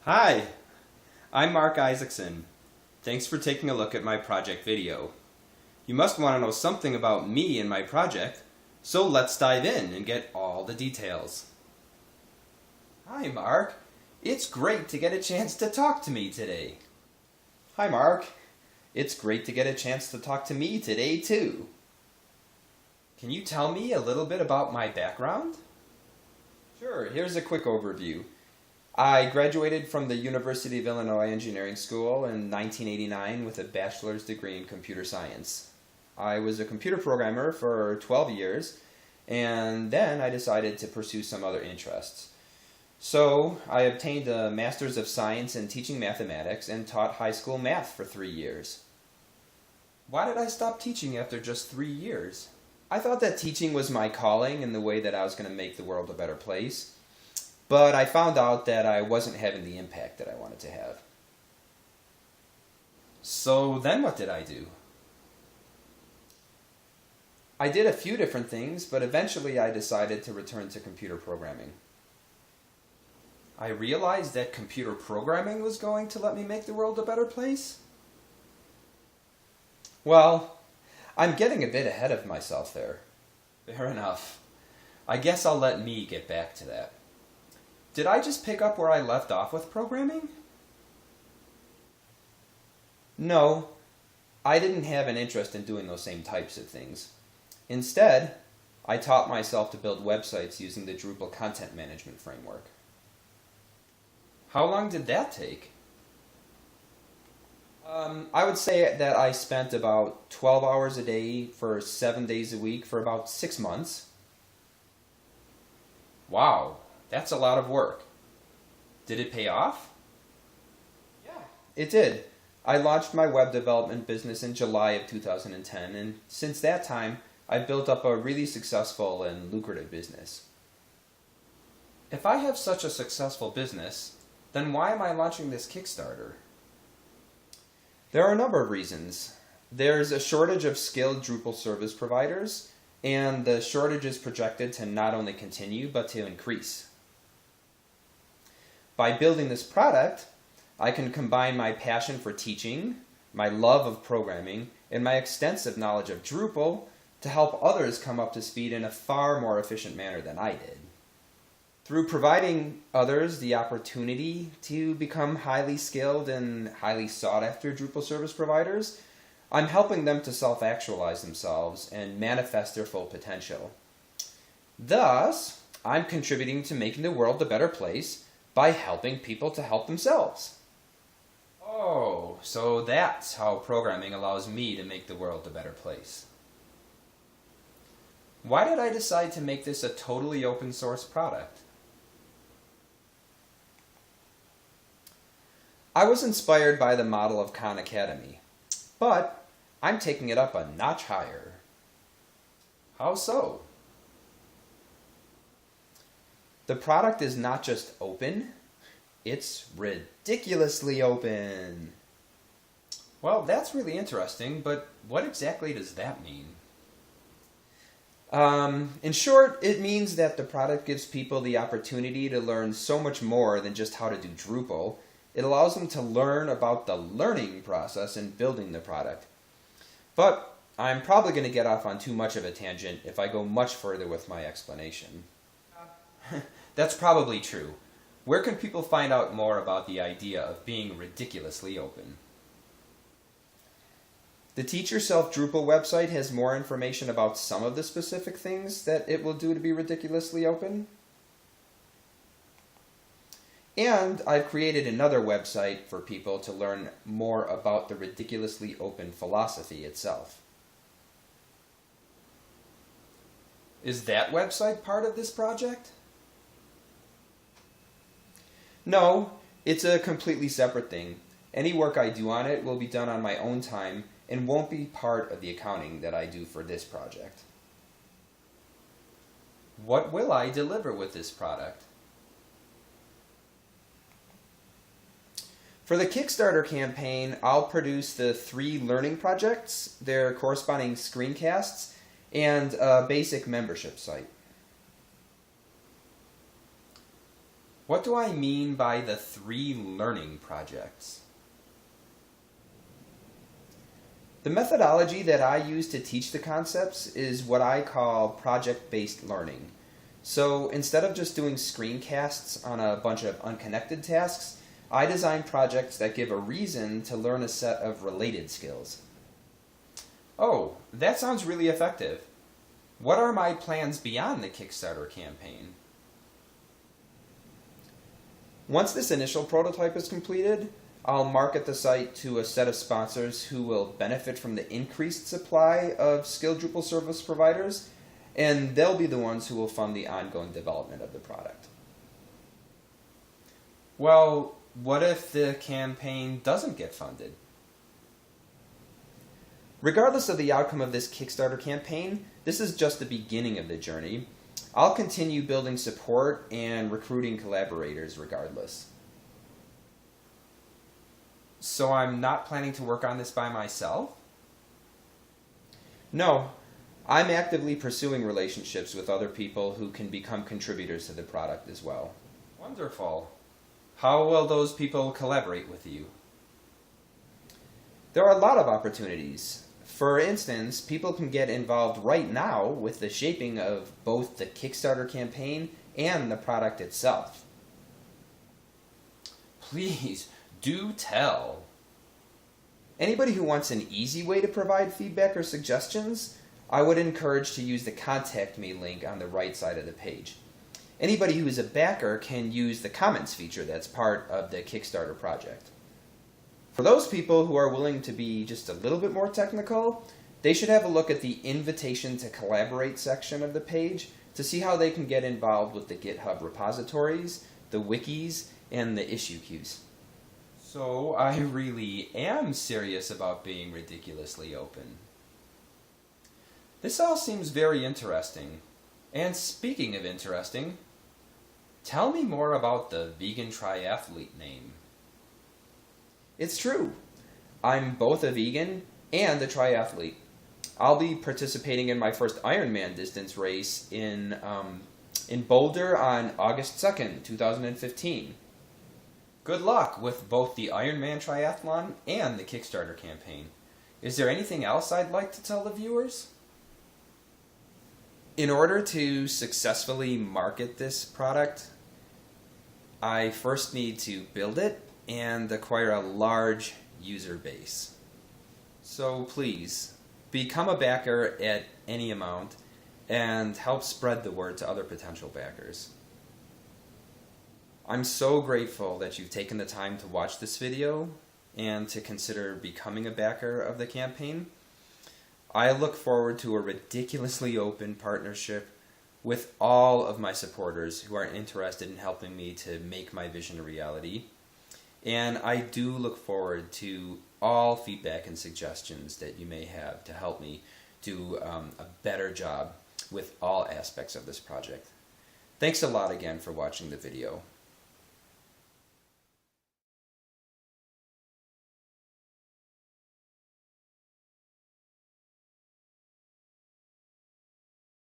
Hi, I'm Mark Isaacson. Thanks for taking a look at my project video. You must want to know something about me and my project, so let's dive in and get all the details. Hi Mark, it's great to get a chance to talk to me today. Hi Mark, it's great to get a chance to talk to me today too. Can you tell me a little bit about my background? Sure, here's a quick overview. I graduated from the University of Illinois Engineering School in 1989 with a bachelor's degree in computer science. I was a computer programmer for 12 years, and then I decided to pursue some other interests. So I obtained a Master's of Science in Teaching Mathematics and taught high school math for 3 years. Why did I stop teaching after just 3 years? I thought that teaching was my calling and the way that I was going to make the world a better place. But I found out that I wasn't having the impact that I wanted to have. So then what did I do? I did a few different things, but eventually I decided to return to computer programming. I realized that computer programming was going to let me make the world a better place. Well, I'm getting a bit ahead of myself there. Fair enough. I guess I'll let me get back to that. Did I just pick up where I left off with programming? No, I didn't have an interest in doing those same types of things. Instead, I taught myself to build websites using the Drupal content management framework. How long did that take? I would say that I spent about 12 hours a day for 7 days a week for about 6 months. Wow. That's a lot of work. Did it pay off? Yeah, it did. I launched my web development business in July of 2010, and since that time, I've built up a really successful and lucrative business. If I have such a successful business, then why am I launching this Kickstarter? There are a number of reasons. There's a shortage of skilled Drupal service providers, and the shortage is projected to not only continue, but to increase. By building this product, I can combine my passion for teaching, my love of programming, and my extensive knowledge of Drupal to help others come up to speed in a far more efficient manner than I did. Through providing others the opportunity to become highly skilled and highly sought after Drupal service providers, I'm helping them to self-actualize themselves and manifest their full potential. Thus, I'm contributing to making the world a better place by helping people to help themselves. Oh, so that's how programming allows me to make the world a better place. Why did I decide to make this a totally open source product? I was inspired by the model of Khan Academy, but I'm taking it up a notch higher. How so? The product is not just open, it's ridiculously open. Well, that's really interesting, but what exactly does that mean? In short, it means that the product gives people the opportunity to learn so much more than just how to do Drupal. It allows them to learn about the learning process in building the product. But I'm probably going to get off on too much of a tangent if I go much further with my explanation. That's probably true. Where can people find out more about the idea of being ridiculously open? The Teach Yourself Drupal website has more information about some of the specific things that it will do to be ridiculously open. And I've created another website for people to learn more about the ridiculously open philosophy itself. Is that website part of this project? No, it's a completely separate thing. Any work I do on it will be done on my own time and won't be part of the accounting that I do for this project. What will I deliver with this product? For the Kickstarter campaign, I'll produce the 3 learning projects, their corresponding screencasts, and a basic membership site. What do I mean by the 3 learning projects? The methodology that I use to teach the concepts is what I call project-based learning. So instead of just doing screencasts on a bunch of unconnected tasks, I design projects that give a reason to learn a set of related skills. Oh, that sounds really effective. What are my plans beyond the Kickstarter campaign? Once this initial prototype is completed, I'll market the site to a set of sponsors who will benefit from the increased supply of skilled Drupal service providers, and they'll be the ones who will fund the ongoing development of the product. Well, what if the campaign doesn't get funded? Regardless of the outcome of this Kickstarter campaign, this is just the beginning of the journey. I'll continue building support and recruiting collaborators regardless. So I'm not planning to work on this by myself? No, I'm actively pursuing relationships with other people who can become contributors to the product as well. Wonderful. How will those people collaborate with you? There are a lot of opportunities. For instance, people can get involved right now with the shaping of both the Kickstarter campaign and the product itself. Please, do tell. Anybody who wants an easy way to provide feedback or suggestions, I would encourage to use the Contact Me link on the right side of the page. Anybody who is a backer can use the comments feature that's part of the Kickstarter project. For those people who are willing to be just a little bit more technical, they should have a look at the Invitation to Collaborate section of the page to see how they can get involved with the GitHub repositories, the wikis, and the issue queues. So I really am serious about being ridiculously open. This all seems very interesting. And speaking of interesting, tell me more about the vegan triathlete name. It's true. I'm both a vegan and a triathlete. I'll be participating in my first Ironman distance race in Boulder on August 2nd, 2015. Good luck with both the Ironman triathlon and the Kickstarter campaign. Is there anything else I'd like to tell the viewers? In order to successfully market this product, I first need to build it and acquire a large user base. So please, become a backer at any amount and help spread the word to other potential backers. I'm so grateful that you've taken the time to watch this video and to consider becoming a backer of the campaign. I look forward to a ridiculously open partnership with all of my supporters who are interested in helping me to make my vision a reality. And I do look forward to all feedback and suggestions that you may have to help me do a better job with all aspects of this project. Thanks a lot again for watching the video.